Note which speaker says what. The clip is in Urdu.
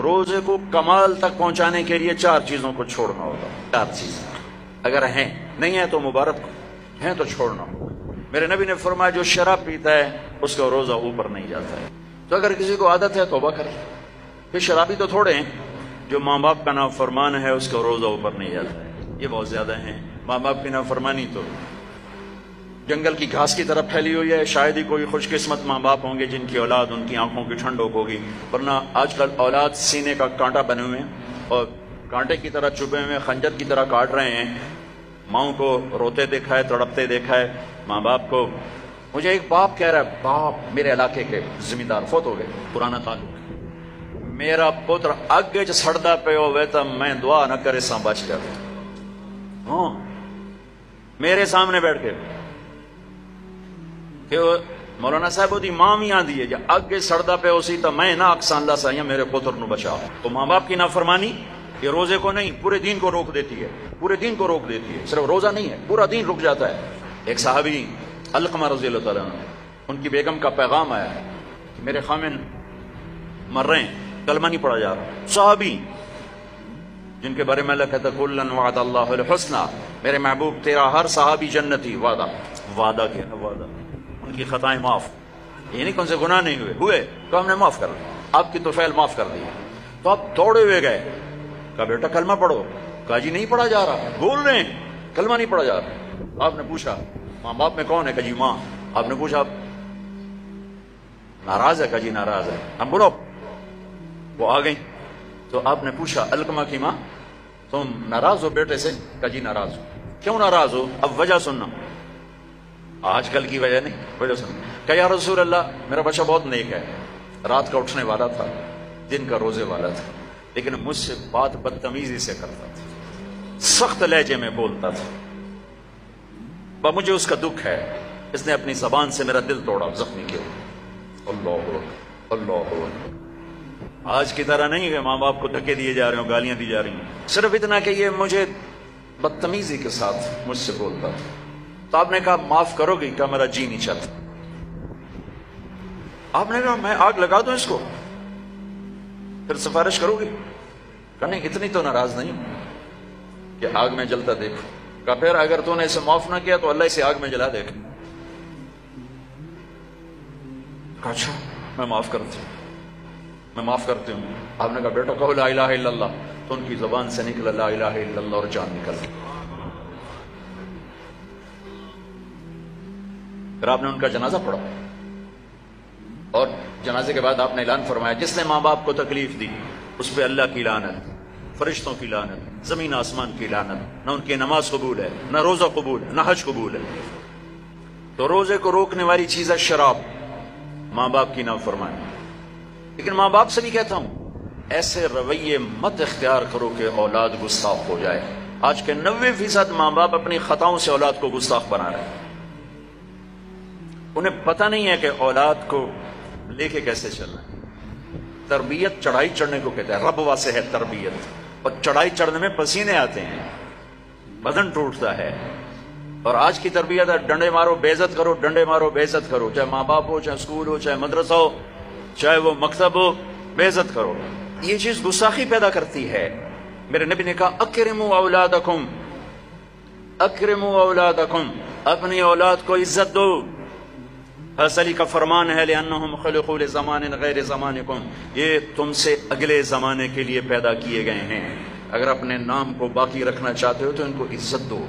Speaker 1: روزے کو کمال تک پہنچانے کے لیے 4 چیزوں کو چھوڑنا ہوگا. 4 چیزیں اگر ہیں، نہیں ہیں تو مبارک، ہیں تو چھوڑنا ہوگا. میرے نبی نے فرمایا جو شراب پیتا ہے اس کا روزہ اوپر نہیں جاتا ہے. تو اگر کسی کو عادت ہے توبہ کرے. پھر شرابی تو تھوڑے ہیں، جو ماں باپ کا نافرمان ہے اس کا روزہ اوپر نہیں جاتا ہے، یہ بہت زیادہ ہیں. ماں باپ کی نافرمانی تو جنگل کی گھاس کی طرف پھیلی ہوئی ہے. شاید ہی کوئی خوش قسمت ماں باپ ہوں گے جن کی اولاد ان کی آنکھوں کی ٹھنڈک ہوگی، ورنہ آج کل اولاد سینے کا کانٹا بنے ہوئے ہیں اور کانٹے کی طرح چبھے ہوئے خنجر کی طرح کاٹ رہے ہیں. ماؤں کو روتے دیکھا ہے، تڑپتے دیکھا ہے، ماں باپ کو. مجھے ایک باپ کہہ رہا ہے، باپ میرے علاقے کے ذمہ دار فوت ہو گئے، پرانا تعلق، میرا پتر اگے چ سڑتا پہ ہوئے تو میں دعا نہ کرے سا بچ کر. ہاں میرے سامنے بیٹھ کے کہ مولانا صاحب دی ماں بھی آندی ہے جی اگے سڑتا پہ ہو سی تو میں نہ اکساندہ سا یا میرے پتر نو بچا. تو ماں باپ کی نافرمانی یہ روزے کو نہیں پورے دین کو روک دیتی ہے، پورے دین کو روک دیتی ہے. صرف روزہ نہیں ہے، پورا دین رک جاتا ہے. ایک صحابی علقمہ رضی اللہ تعالیٰ عنہ، ان کی بیگم کا پیغام آیا ہے کہ میرے خامن مر رہے ہیں، کلمہ نہیں پڑھا جا رہا. صحابی جن کے بارے میں اللہ کہتا ہے کلن وعد اللہ الحسنى، میرے محبوب تیرا ہر صحابی جنتی. وعدہ کیا ہے، وعدہ. ان کی خطائیں معاف، یہ نہیں کہ ان سے گناہ نہیں ہوئے تو ہم نے معاف کر دیا، آپ کی توفیل معاف کر دی. تو آپ دوڑے ہوئے گئے، کہا بیٹا کلمہ پڑھو. کہا جی نہیں پڑھا جا رہا، بول رہے ہیں کلمہ نہیں پڑھا جا رہا. آپ نے پوچھا ماں باپ میں کون ہے؟ کہا جی ماں. آپ نے پوچھا ناراض ہے؟ کہا جی ناراض ہے. ہم بولو وہ آ گئی. تو آپ نے پوچھا علقمہ کی ماں تم ناراض ہو بیٹے سے؟ کہا جی ناراض ہو. کیوں ناراض ہو؟ اب وجہ سننا، آج کل کی وجہ نہیں، وجہ سننا. کہ یا رسول اللہ میرا بچہ بہت نیک ہے، رات کا اٹھنے والا تھا، دن کا روزے والا تھا، لیکن مجھ سے بات بدتمیزی سے کرتا تھا، سخت لہجے میں بولتا تھا. مجھے اس کا دکھ ہے، اس نے اپنی زبان سے میرا دل توڑا، زخمی کیا. اللہ اللہ. آج کی طرح نہیں کہ ماں باپ کو دھکے دیے جا رہے ہوں، گالیاں دی جا رہی ہیں، صرف اتنا کہ یہ مجھے بدتمیزی کے ساتھ مجھ سے بولتا تھا. تو آپ نے کہا معاف کرو گی؟ کہا میرا جی نہیں چاہتا. آپ نے کہا میں آگ لگا دوں اس کو، پھر سفارش کرو گی؟ کہا نہیں اتنی تو ناراض نہیں کہ آگ میں جلتا دیکھو. کہا پھر اگر تو نے اسے معاف نہ کیا تو اللہ اسے آگ میں جلا دے گا. کہا اچھا میں معاف کرتی ہوں، میں معاف کرتی ہوں. آپ نے کہا بیٹا کہو لا الہ الا اللہ. تو ان کی زبان سے نکلا لا الہ الا اللہ اور جان نکل گئی. پھر آپ نے ان کا جنازہ پڑھا اور جنازے کے بعد آپ نے اعلان فرمایا جس نے ماں باپ کو تکلیف دی اس پہ اللہ کی لعنت، فرشتوں کی لعنت، زمین آسمان کی لعنت. نہ ان کی نماز قبول ہے، نہ روزہ قبول ہے، نہ حج قبول ہے. تو روزے کو روکنے والی چیز ہے شراب، ماں باپ کی نافرمانی. لیکن ماں باپ سے بھی کہتا ہوں ایسے رویے مت اختیار کرو کہ اولاد گستاخ ہو جائے. آج کے 90% ماں باپ اپنی خطاؤں سے اولاد کو گستاخ بنا رہے ہیں. انہیں پتہ نہیں ہے کہ اولاد کو لے کے کیسے چلنا ہے. تربیت چڑھائی چڑھنے کو کہتا ہے، رب واسے ہے تربیت. اور چڑھائی چڑھنے میں پسینے آتے ہیں، بدن ٹوٹتا ہے. اور آج کی تربیت ہے ڈنڈے مارو بے عزت کرو، ڈنڈے مارو بے عزت کرو، چاہے ماں باپ ہو، چاہے اسکول ہو، چاہے مدرسہ ہو، چاہے وہ مکتب ہو، بے عزت کرو. یہ چیز گستاخی پیدا کرتی ہے. میرے نبی نے کہا اکرموا اولادکم، اکرموا اولادکم، اپنی اولاد کو عزت دو. حضرت علی کا فرمان ہے لأنہم خلقوا لزمان غیر زمانکم، یہ تم سے اگلے زمانے کے لیے پیدا کیے گئے ہیں. اگر اپنے نام کو باقی رکھنا چاہتے ہو تو ان کو عزت دو.